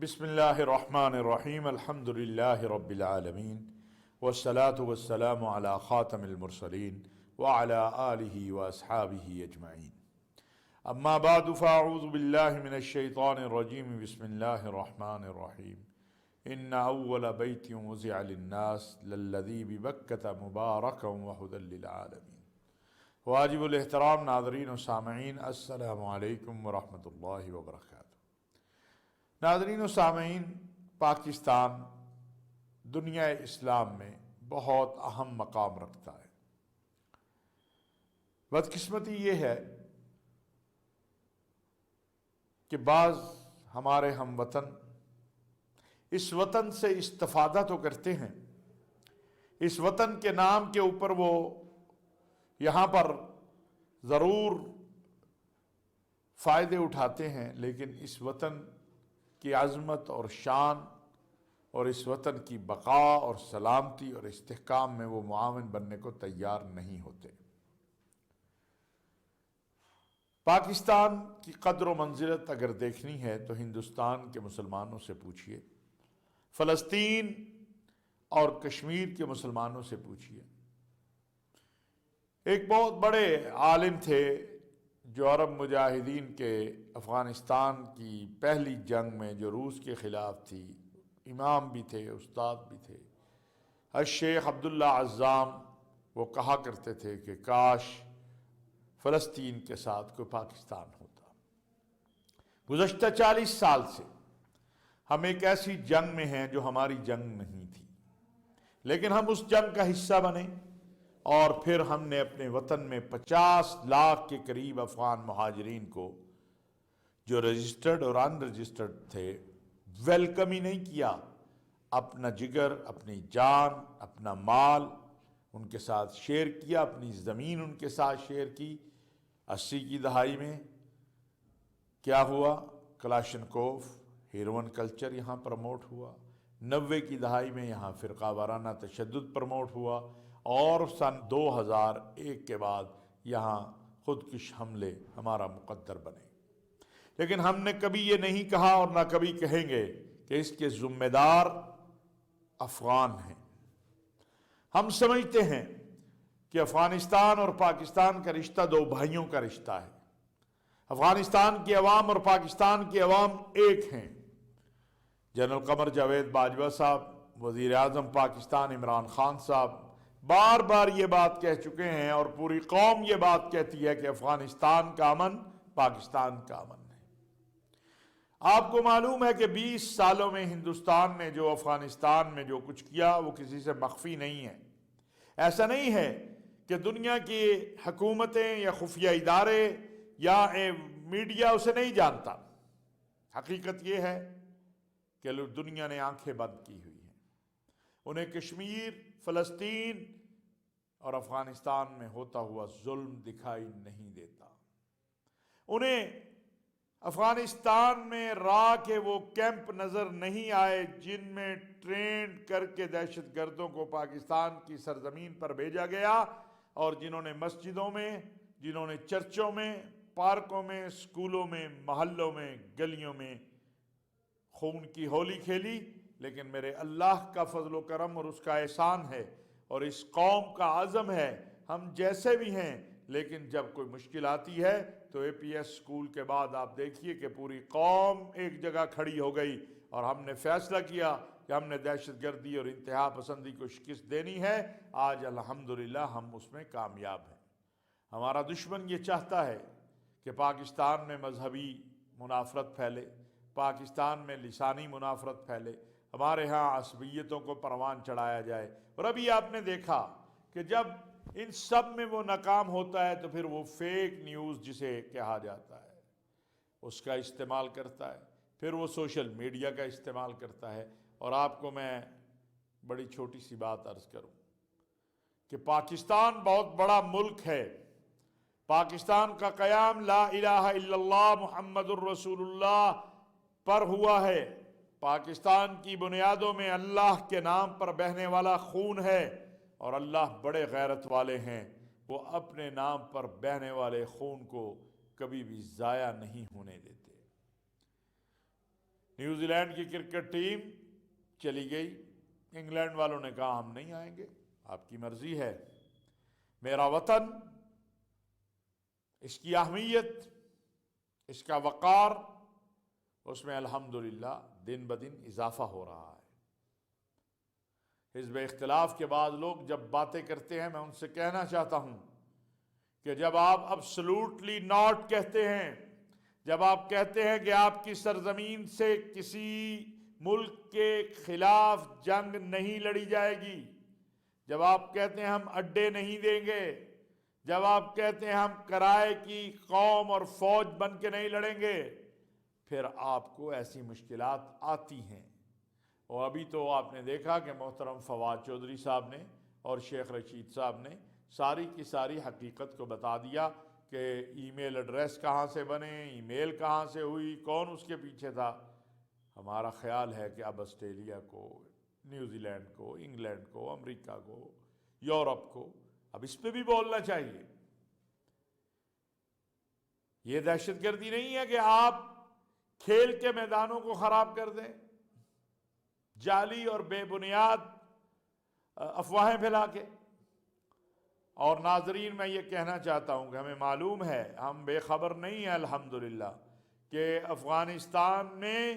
بسم اللہ الرحمن الرحیم الحمد للہ رب العالمین والصلاة والسلام علی خاتم المرسلین وعلی آلہ واصحابہ اجمعین اما بعد فاعوذ باللہ من الشیطان الرجیم بسم اللہ الرحمن الرحیم ان اول بیت وضع للناس للذی ببکۃ مبارکا وہدی للعالمین۔ واجب الاحترام ناظرین و سامعین، السلام علیکم ورحمۃ اللہ وبرکاتہ۔ ناظرین و سامعین، پاکستان دنیا اسلام میں بہت اہم مقام رکھتا ہے۔ بدقسمتی یہ ہے کہ بعض ہمارے ہم وطن اس وطن سے استفادہ تو کرتے ہیں، اس وطن کے نام کے اوپر وہ یہاں پر ضرور فائدے اٹھاتے ہیں، لیکن اس وطن کی عظمت اور شان اور اس وطن کی بقا اور سلامتی اور استحکام میں وہ معاون بننے کو تیار نہیں ہوتے۔ پاکستان کی قدر و منزلت اگر دیکھنی ہے تو ہندوستان کے مسلمانوں سے پوچھئے، فلسطین اور کشمیر کے مسلمانوں سے پوچھئے۔ ایک بہت بڑے عالم تھے جو عرب مجاہدین کے افغانستان کی پہلی جنگ میں جو روس کے خلاف تھی، امام بھی تھے، استاد بھی تھے، الشیخ عبداللہ عزام۔ وہ کہا کرتے تھے کہ کاش فلسطین کے ساتھ کوئی پاکستان ہوتا۔ گزشتہ 40 سال سے ہم ایک ایسی جنگ میں ہیں جو ہماری جنگ نہیں تھی، لیکن ہم اس جنگ کا حصہ بنے، اور پھر ہم نے اپنے وطن میں 50 لاکھ کے قریب افغان مہاجرین کو جو رجسٹرڈ اور ان رجسٹرڈ تھے ویلکم ہی نہیں کیا، اپنا جگر، اپنی جان، اپنا مال ان کے ساتھ شیئر کیا، اپنی زمین ان کے ساتھ شیئر کی۔ 80 کی دہائی میں کیا ہوا؟ کلاشنکوف، ہیروئن کلچر یہاں پروموٹ ہوا۔ 90 کی دہائی میں یہاں فرقہ وارانہ تشدد پروموٹ ہوا، اور سن 2001 کے بعد یہاں خودکش حملے ہمارا مقدر بنے۔ لیکن ہم نے کبھی یہ نہیں کہا اور نہ کبھی کہیں گے کہ اس کے ذمہ دار افغان ہیں۔ ہم سمجھتے ہیں کہ افغانستان اور پاکستان کا رشتہ دو بھائیوں کا رشتہ ہے۔ افغانستان کی عوام اور پاکستان کی عوام ایک ہیں۔ جنرل قمر جاوید باجوہ صاحب، وزیر اعظم پاکستان عمران خان صاحب بار بار یہ بات کہہ چکے ہیں، اور پوری قوم یہ بات کہتی ہے کہ افغانستان کا امن پاکستان کا امن ہے۔ آپ کو معلوم ہے کہ 20 سالوں میں ہندوستان نے جو افغانستان میں جو کچھ کیا وہ کسی سے مخفی نہیں ہے۔ ایسا نہیں ہے کہ دنیا کی حکومتیں یا خفیہ ادارے یا میڈیا اسے نہیں جانتا۔ حقیقت یہ ہے کہ دنیا نے آنکھیں بند کی ہوئی ہیں۔ انہیں کشمیر، فلسطین اور افغانستان میں ہوتا ہوا ظلم دکھائی نہیں دیتا۔ انہیں افغانستان میں کے وہ کیمپ نظر نہیں آئے جن میں ٹرینڈ کر کے دہشت گردوں کو پاکستان کی سرزمین پر بھیجا گیا، اور جنہوں نے مسجدوں میں، جنہوں نے چرچوں میں، پارکوں میں، اسکولوں میں، محلوں میں، گلیوں میں خون کی ہولی کھیلی۔ لیکن میرے اللہ کا فضل و کرم اور اس کا احسان ہے اور اس قوم کا عزم ہے، ہم جیسے بھی ہیں، لیکن جب کوئی مشکل آتی ہے تو اے پی ایس اسکول کے بعد آپ دیکھیے کہ پوری قوم ایک جگہ کھڑی ہو گئی، اور ہم نے فیصلہ کیا کہ ہم نے دہشت گردی اور انتہا پسندی کو شکست دینی ہے۔ آج الحمدللہ ہم اس میں کامیاب ہیں۔ ہمارا دشمن یہ چاہتا ہے کہ پاکستان میں مذہبی منافرت پھیلے، پاکستان میں لسانی منافرت پھیلے، ہمارے ہاں عصبیتوں کو پروان چڑھایا جائے۔ اور ابھی آپ نے دیکھا کہ جب ان سب میں وہ ناکام ہوتا ہے تو پھر وہ فیک نیوز جسے کہا جاتا ہے اس کا استعمال کرتا ہے، پھر وہ سوشل میڈیا کا استعمال کرتا ہے۔ اور آپ کو میں بڑی چھوٹی سی بات عرض کروں کہ پاکستان بہت بڑا ملک ہے۔ پاکستان کا قیام لا الہ الا اللہ محمد الرسول اللہ پر ہوا ہے۔ پاکستان کی بنیادوں میں اللہ کے نام پر بہنے والا خون ہے، اور اللہ بڑے غیرت والے ہیں، وہ اپنے نام پر بہنے والے خون کو کبھی بھی ضائع نہیں ہونے دیتے۔ نیوزی لینڈ کی کرکٹ ٹیم چلی گئی، انگلینڈ والوں نے کہا ہم نہیں آئیں گے، آپ کی مرضی ہے۔ میرا وطن، اس کی اہمیت، اس کا وقار، اس میں الحمدللہ دن بدن اضافہ ہو رہا ہے۔ حزب اختلاف کے بعد لوگ جب باتیں کرتے ہیں، میں ان سے کہنا چاہتا ہوں کہ جب آپ ابسلوٹلی ناٹ کہتے ہیں، جب آپ کہتے ہیں کہ آپ کی سرزمین سے کسی ملک کے خلاف جنگ نہیں لڑی جائے گی، جب آپ کہتے ہیں ہم اڈے نہیں دیں گے، جب آپ کہتے ہیں ہم کرائے کی قوم اور فوج بن کے نہیں لڑیں گے، پھر آپ کو ایسی مشکلات آتی ہیں۔ اور ابھی تو آپ نے دیکھا کہ محترم فواد چودھری صاحب نے اور شیخ رشید صاحب نے ساری کی ساری حقیقت کو بتا دیا کہ ای میل ایڈریس کہاں سے بنے، ای میل کہاں سے ہوئی، کون اس کے پیچھے تھا۔ ہمارا خیال ہے کہ اب آسٹریلیا کو، نیوزی لینڈ کو، انگلینڈ کو، امریکہ کو، یورپ کو اب اس پہ بھی بولنا چاہیے۔ یہ دہشت گردی نہیں ہے کہ آپ کھیل کے میدانوں کو خراب کر دیں، جعلی اور بے بنیاد افواہیں پھیلا کے۔ اور ناظرین، میں یہ کہنا چاہتا ہوں کہ ہمیں معلوم ہے، ہم بے خبر نہیں ہیں الحمدللہ، کہ افغانستان میں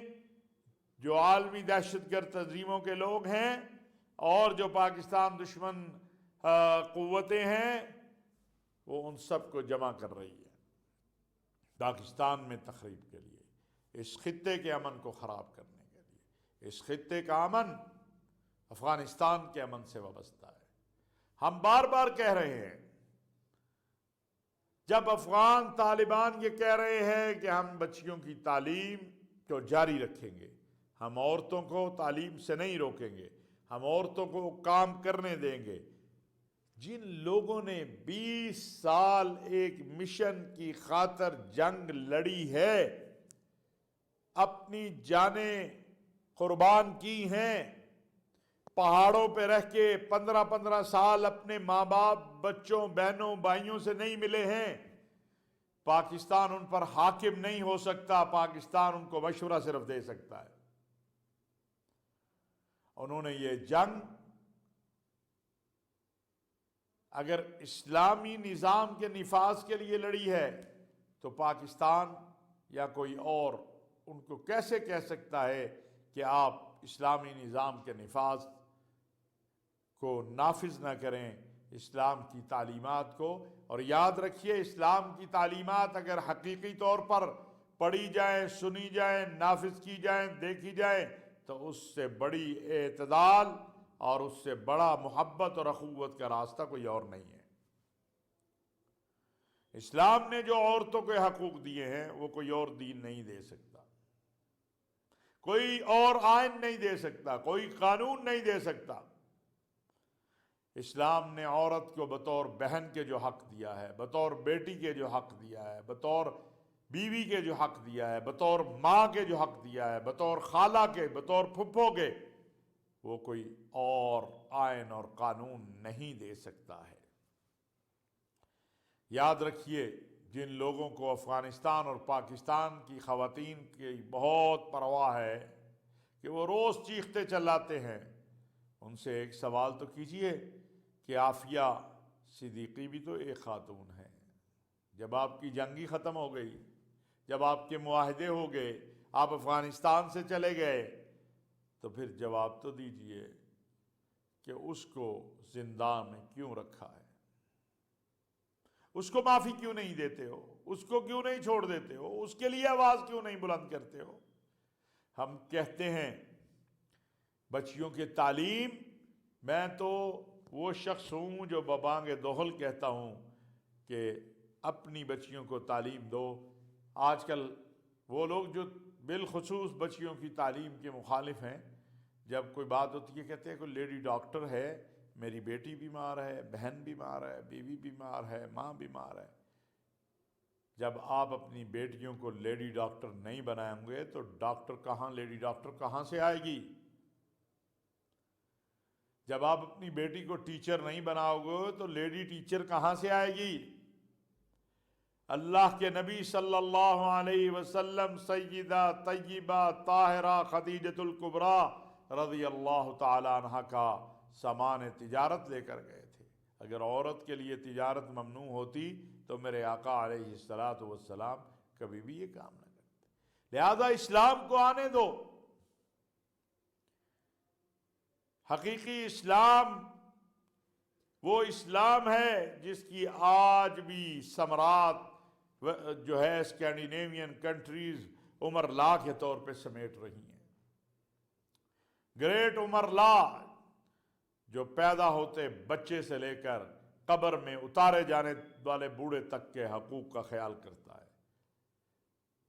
جو عالمی دہشت گرد تنظیموں کے لوگ ہیں اور جو پاکستان دشمن قوتیں ہیں، وہ ان سب کو جمع کر رہی ہے پاکستان میں تخریب کے لیے، اس خطے کے امن کو خراب کرنے کے لیے۔ اس خطے کا امن افغانستان کے امن سے وابستہ ہے۔ ہم بار بار کہہ رہے ہیں، جب افغان طالبان یہ کہہ رہے ہیں کہ ہم بچیوں کی تعلیم کو جاری رکھیں گے، ہم عورتوں کو تعلیم سے نہیں روکیں گے، ہم عورتوں کو کام کرنے دیں گے، جن لوگوں نے 20 سال ایک مشن کی خاطر جنگ لڑی ہے، اپنی جانیں قربان کی ہیں، پہاڑوں پہ رہ کے 15 سال اپنے ماں باپ، بچوں، بہنوں، بھائیوں سے نہیں ملے ہیں، پاکستان ان پر حاکم نہیں ہو سکتا، پاکستان ان کو مشورہ صرف دے سکتا ہے۔ انہوں نے یہ جنگ اگر اسلامی نظام کے نفاذ کے لیے لڑی ہے تو پاکستان یا کوئی اور ان کو کیسے کہہ سکتا ہے کہ آپ اسلامی نظام کے نفاذ کو نافذ نہ کریں، اسلام کی تعلیمات کو۔ اور یاد رکھیے، اسلام کی تعلیمات اگر حقیقی طور پر پڑھی جائیں، سنی جائیں، نافذ کی جائیں، دیکھی جائیں، تو اس سے بڑی اعتدال اور اس سے بڑا محبت اور اخوت کا راستہ کوئی اور نہیں ہے۔ اسلام نے جو عورتوں کے حقوق دیے ہیں وہ کوئی اور دین نہیں دے سکتا، کوئی اور آئین نہیں دے سکتا، کوئی قانون نہیں دے سکتا۔ اسلام نے عورت کو بطور بہن کے جو حق دیا ہے، بطور بیٹی کے جو حق دیا ہے، بطور بیوی کے جو حق دیا ہے، بطور ماں کے جو حق دیا ہے، بطور خالہ کے، بطور پھپھو کے، وہ کوئی اور آئین اور قانون نہیں دے سکتا ہے۔ یاد رکھیے، جن لوگوں کو افغانستان اور پاکستان کی خواتین کی بہت پرواہ ہے کہ وہ روز چیختے چلاتے ہیں، ان سے ایک سوال تو کیجئے کہ عافیہ صدیقی بھی تو ایک خاتون ہے۔ جب آپ کی جنگی ختم ہو گئی، جب آپ کے معاہدے ہو گئے، آپ افغانستان سے چلے گئے، تو پھر جواب تو دیجئے کہ اس کو زندان میں کیوں رکھا ہے؟ اس کو معافی کیوں نہیں دیتے ہو؟ اس کو کیوں نہیں چھوڑ دیتے ہو؟ اس کے لیے آواز کیوں نہیں بلند کرتے ہو؟ ہم کہتے ہیں بچیوں کی تعلیم، میں تو وہ شخص ہوں جو ببانگ دہل کہتا ہوں کہ اپنی بچیوں کو تعلیم دو۔ آج کل وہ لوگ جو بالخصوص بچیوں کی تعلیم کے مخالف ہیں، جب کوئی بات ہوتی ہے کہتے ہیں کوئی لیڈی ڈاکٹر ہے، میری بیٹی بیمار ہے، بہن بیمار ہے، بیوی بیمار ہے، ماں بیمار ہے۔ جب آپ اپنی بیٹیوں کو لیڈی ڈاکٹر نہیں بنائیں گے تو ڈاکٹر کہاں، لیڈی ڈاکٹر کہاں سے آئے گی؟ جب آپ اپنی بیٹی کو ٹیچر نہیں بناؤ گے تو لیڈی ٹیچر کہاں سے آئے گی؟ اللہ کے نبی صلی اللہ علیہ وسلم سیدہ طیبہ طاہرہ خدیجۃ الکبریٰ رضی اللہ تعالی عنہ کا سامان تجارت لے کر گئے تھے۔ اگر عورت کے لیے تجارت ممنوع ہوتی تو میرے آقا علیہ الصلاۃ والسلام کبھی بھی یہ کام نہ کرتے۔ لہذا اسلام کو آنے دو۔ حقیقی اسلام وہ اسلام ہے جس کی آج بھی ثمرات جو ہے اسکینڈینیوین کنٹریز عمر لا کے طور پہ سمیٹ رہی ہیں۔ گریٹ عمر لا جو پیدا ہوتے بچے سے لے کر قبر میں اتارے جانے والے بوڑھے تک کے حقوق کا خیال کرتا ہے۔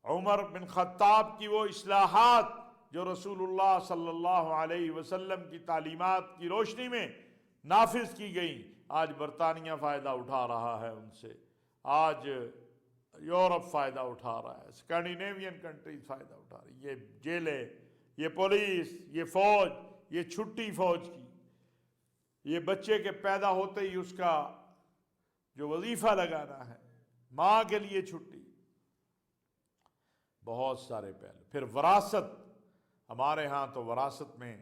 عمر بن خطاب کی وہ اصلاحات جو رسول اللہ صلی اللہ علیہ وسلم کی تعلیمات کی روشنی میں نافذ کی گئیں، آج برطانیہ فائدہ اٹھا رہا ہے ان سے، آج یورپ فائدہ اٹھا رہا ہے، اسکینڈینیوین کنٹریز فائدہ اٹھا رہی ہے۔ یہ جیلیں، یہ پولیس، یہ فوج، یہ چھٹی فوج کی، یہ بچے کے پیدا ہوتے ہی اس کا جو وظیفہ لگانا ہے، ماں کے لیے چھٹی، بہت سارے پہلو۔ پھر وراثت، ہمارے ہاں تو وراثت میں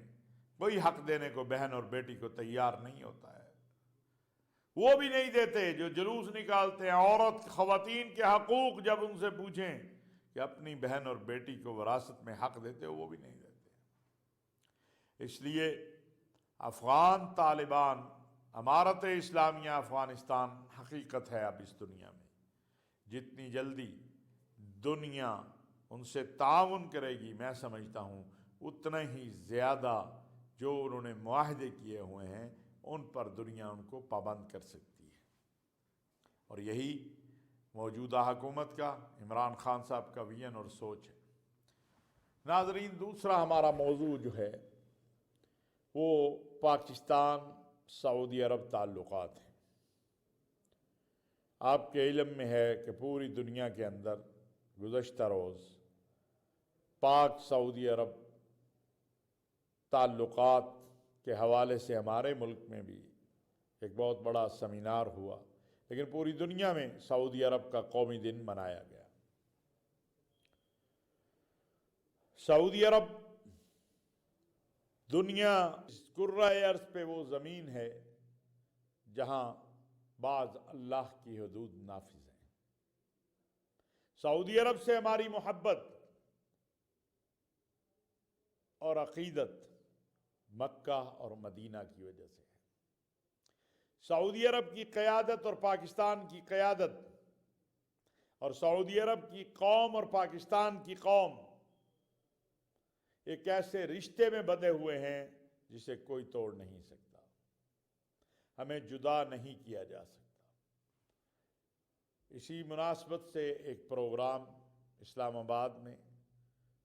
کوئی حق دینے کو بہن اور بیٹی کو تیار نہیں ہوتا ہے، وہ بھی نہیں دیتے۔ جو جلوس نکالتے ہیں عورت خواتین کے حقوق، جب ان سے پوچھیں کہ اپنی بہن اور بیٹی کو وراثت میں حق دیتے ہو، وہ بھی نہیں دیتے۔ اس لیے افغان طالبان، امارت اسلامیہ افغانستان حقیقت ہے اب اس دنیا میں۔ جتنی جلدی دنیا ان سے تعاون کرے گی، میں سمجھتا ہوں اتنا ہی زیادہ جو انہوں نے معاہدے کیے ہوئے ہیں ان پر دنیا ان کو پابند کر سکتی ہے، اور یہی موجودہ حکومت کا، عمران خان صاحب کا ویژن اور سوچ ہے۔ ناظرین، دوسرا ہمارا موضوع جو ہے وہ پاکستان سعودی عرب تعلقات ہیں۔ آپ کے علم میں ہے کہ پوری دنیا کے اندر گزشتہ روز پاک سعودی عرب تعلقات کے حوالے سے ہمارے ملک میں بھی ایک بہت بڑا سیمینار ہوا، لیکن پوری دنیا میں سعودی عرب کا قومی دن منایا گیا۔ سعودی عرب دنیا کرۂ ارض پہ وہ زمین ہے جہاں بعض اللہ کی حدود نافذ ہیں۔ سعودی عرب سے ہماری محبت اور عقیدت مکہ اور مدینہ کی وجہ سے ہے۔ سعودی عرب کی قیادت اور پاکستان کی قیادت اور سعودی عرب کی قوم اور پاکستان کی قوم ایک ایسے رشتے میں بندھے ہوئے ہیں جسے کوئی توڑ نہیں سکتا، ہمیں جدا نہیں کیا جا سکتا۔ اسی مناسبت سے ایک پروگرام اسلام آباد میں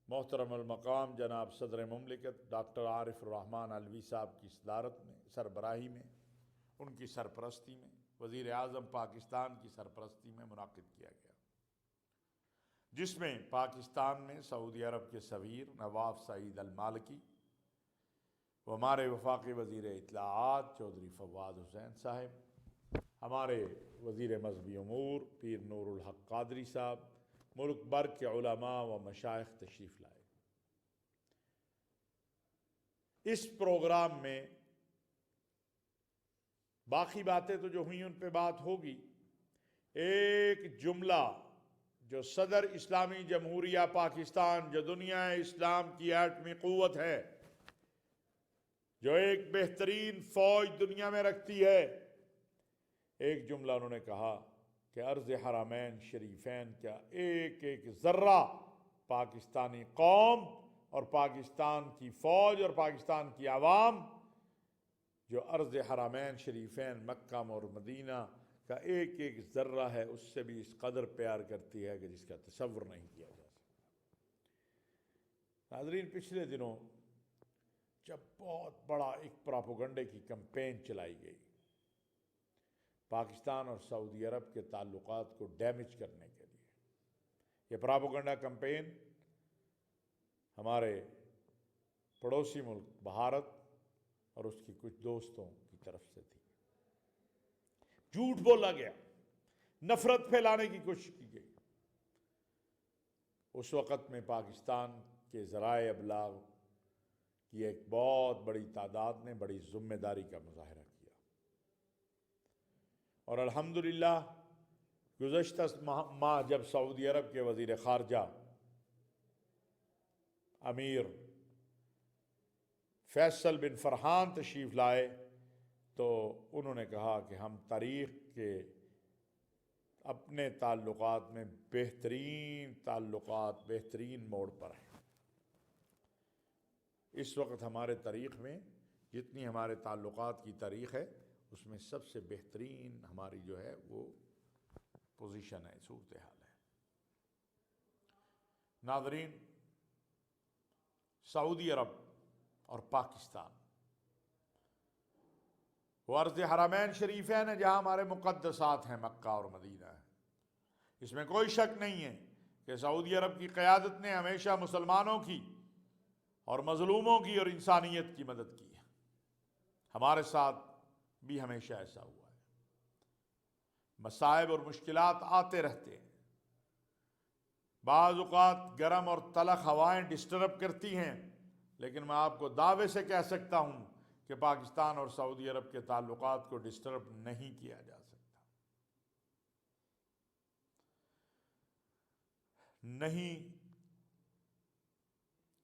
محترم المقام جناب صدر مملکت ڈاکٹر عارف الرحمن علوی صاحب کی صدارت میں، سربراہی میں، ان کی سرپرستی میں، وزیر اعظم پاکستان کی سرپرستی میں منعقد کیا گیا، جس میں پاکستان میں سعودی عرب کے سفیر نواف سعید المالکی، وہ ہمارے وفاقی وزیر اطلاعات چودھری فواد حسین صاحب، ہمارے وزیر مذہبی امور پیر نور الحق قادری صاحب، ملک بھر کے علماء و مشائخ تشریف لائے۔ اس پروگرام میں باقی باتیں تو جو ہوئیں ان پہ بات ہوگی، ایک جملہ جو صدر اسلامی جمہوریہ پاکستان، جو دنیا اسلام کی ایٹمی قوت ہے، جو ایک بہترین فوج دنیا میں رکھتی ہے، ایک جملہ انہوں نے کہا کہ ارض حرمین شریفین کا ایک ایک ذرہ پاکستانی قوم اور پاکستان کی فوج اور پاکستان کی عوام جو ارض حرمین شریفین مکہ اور مدینہ کا ایک ایک ذرہ ہے، اس سے بھی اس قدر پیار کرتی ہے کہ جس کا تصور نہیں کیا جا سکتا۔ ناظرین، پچھلے دنوں جب بہت بڑا ایک پراپوگنڈے کی کمپین چلائی گئی پاکستان اور سعودی عرب کے تعلقات کو ڈیمیج کرنے کے لیے، یہ پراپوگنڈا کمپین ہمارے پڑوسی ملک بھارت اور اس کی کچھ دوستوں کی طرف سے تھی۔ جھوٹ بولا گیا، نفرت پھیلانے کی کوشش کی گئی۔ اس وقت میں پاکستان کے ذرائع ابلاغ کی ایک بہت بڑی تعداد نے بڑی ذمہ داری کا مظاہرہ کیا، اور الحمدللہ گزشتہ ماہ جب سعودی عرب کے وزیر خارجہ امیر فیصل بن فرحان تشریف لائے تو انہوں نے کہا کہ ہم تاریخ کے اپنے تعلقات میں بہترین موڑ پر ہیں۔ اس وقت ہمارے تاریخ میں جتنی ہمارے تعلقات کی تاریخ ہے اس میں سب سے بہترین ہماری جو ہے وہ پوزیشن ہے، صورتحال ہے۔ ناظرین، سعودی عرب اور پاکستان وہ ارض حرمین شریفین ہیں جہاں ہمارے مقدسات ہیں، مکہ اور مدینہ ہے۔ اس میں کوئی شک نہیں ہے کہ سعودی عرب کی قیادت نے ہمیشہ مسلمانوں کی اور مظلوموں کی اور انسانیت کی مدد کی ہے۔ ہمارے ساتھ بھی ہمیشہ ایسا ہوا ہے۔ مصائب اور مشکلات آتے رہتے ہیں، بعض اوقات گرم اور تلخ ہوائیں ڈسٹرب کرتی ہیں، لیکن میں آپ کو دعوے سے کہہ سکتا ہوں کہ پاکستان اور سعودی عرب کے تعلقات کو ڈسٹرب نہیں کیا جا سکتا، نہیں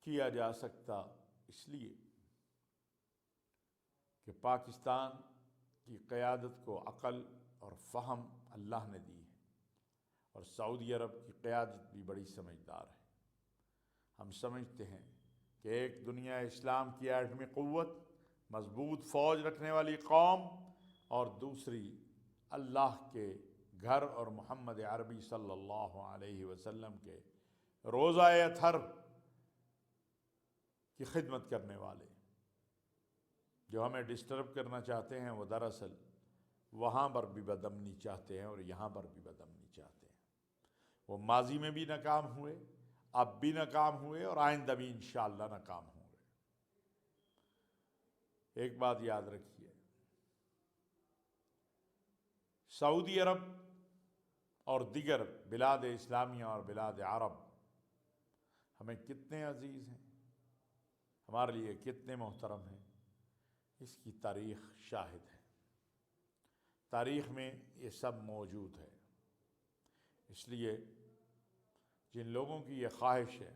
کیا جا سکتا، اس لیے کہ پاکستان کی قیادت کو عقل اور فہم اللہ نے دی ہے، اور سعودی عرب کی قیادت بھی بڑی سمجھدار ہے۔ ہم سمجھتے ہیں کہ ایک دنیا اسلام کی ایٹمی قوت، مضبوط فوج رکھنے والی قوم، اور دوسری اللہ کے گھر اور محمد عربی صلی اللہ علیہ وسلم کے روضہ اطہر کی خدمت کرنے والے، جو ہمیں ڈسٹرب کرنا چاہتے ہیں، وہ دراصل وہاں پر بھی بدامنی چاہتے ہیں اور یہاں پر بھی بدامنی چاہتے ہیں۔ وہ ماضی میں بھی ناکام ہوئے، اب بھی ناکام ہوئے، اور آئندہ بھی انشاءاللہ ناکام ہوں گے۔ ایک بات یاد رکھیے، سعودی عرب اور دیگر بلاد اسلامیہ اور بلاد عرب ہمیں کتنے عزیز ہیں، ہمارے لیے کتنے محترم ہیں، اس کی تاریخ شاہد ہے۔ تاریخ میں یہ سب موجود ہے۔ اس لیے جن لوگوں کی یہ خواہش ہے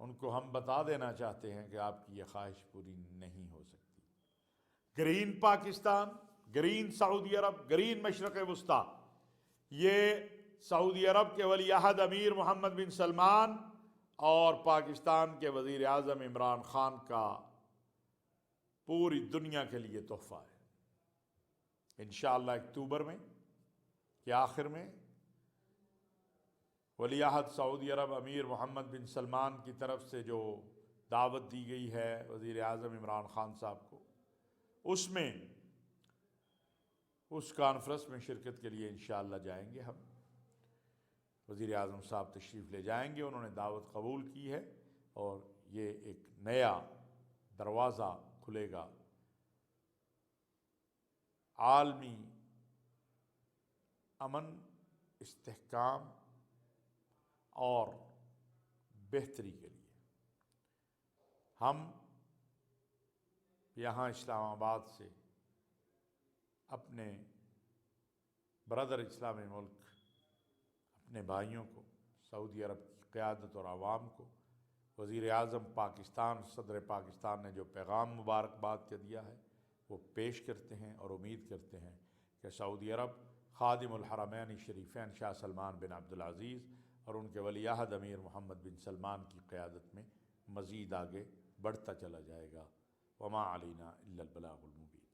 ان کو ہم بتا دینا چاہتے ہیں کہ آپ کی یہ خواہش پوری نہیں ہو سکتی۔ گرین پاکستان، گرین سعودی عرب، گرین مشرق وسطیٰ، یہ سعودی عرب کے ولی عہد امیر محمد بن سلمان اور پاکستان کے وزیر اعظم عمران خان کا پوری دنیا کے لیے تحفہ ہے۔ انشاءاللہ اکتوبر میں کے آخر میں ولی عہد سعودی عرب امیر محمد بن سلمان کی طرف سے جو دعوت دی گئی ہے وزیر اعظم عمران خان صاحب کو، اس کانفرنس میں شرکت کے لیے انشاءاللہ جائیں گے ہم۔ وزیر اعظم صاحب تشریف لے جائیں گے، انہوں نے دعوت قبول کی ہے، اور یہ ایک نیا دروازہ کھلے گا عالمی امن، استحکام اور بہتری کے لیے۔ ہم یہاں اسلام آباد سے اپنے برادر اسلامی ملک، اپنے بھائیوں کو، سعودی عرب کی قیادت اور عوام کو، وزیر اعظم پاکستان، صدر پاکستان نے جو پیغام مبارکباد کا دیا ہے وہ پیش کرتے ہیں، اور امید کرتے ہیں کہ سعودی عرب خادم الحرمین شریفین شاہ سلمان بن عبدالعزیز اور ان کے ولی عہد امیر محمد بن سلمان کی قیادت میں مزید آگے بڑھتا چلا جائے گا۔ وما علینا الا البلاغ المبین۔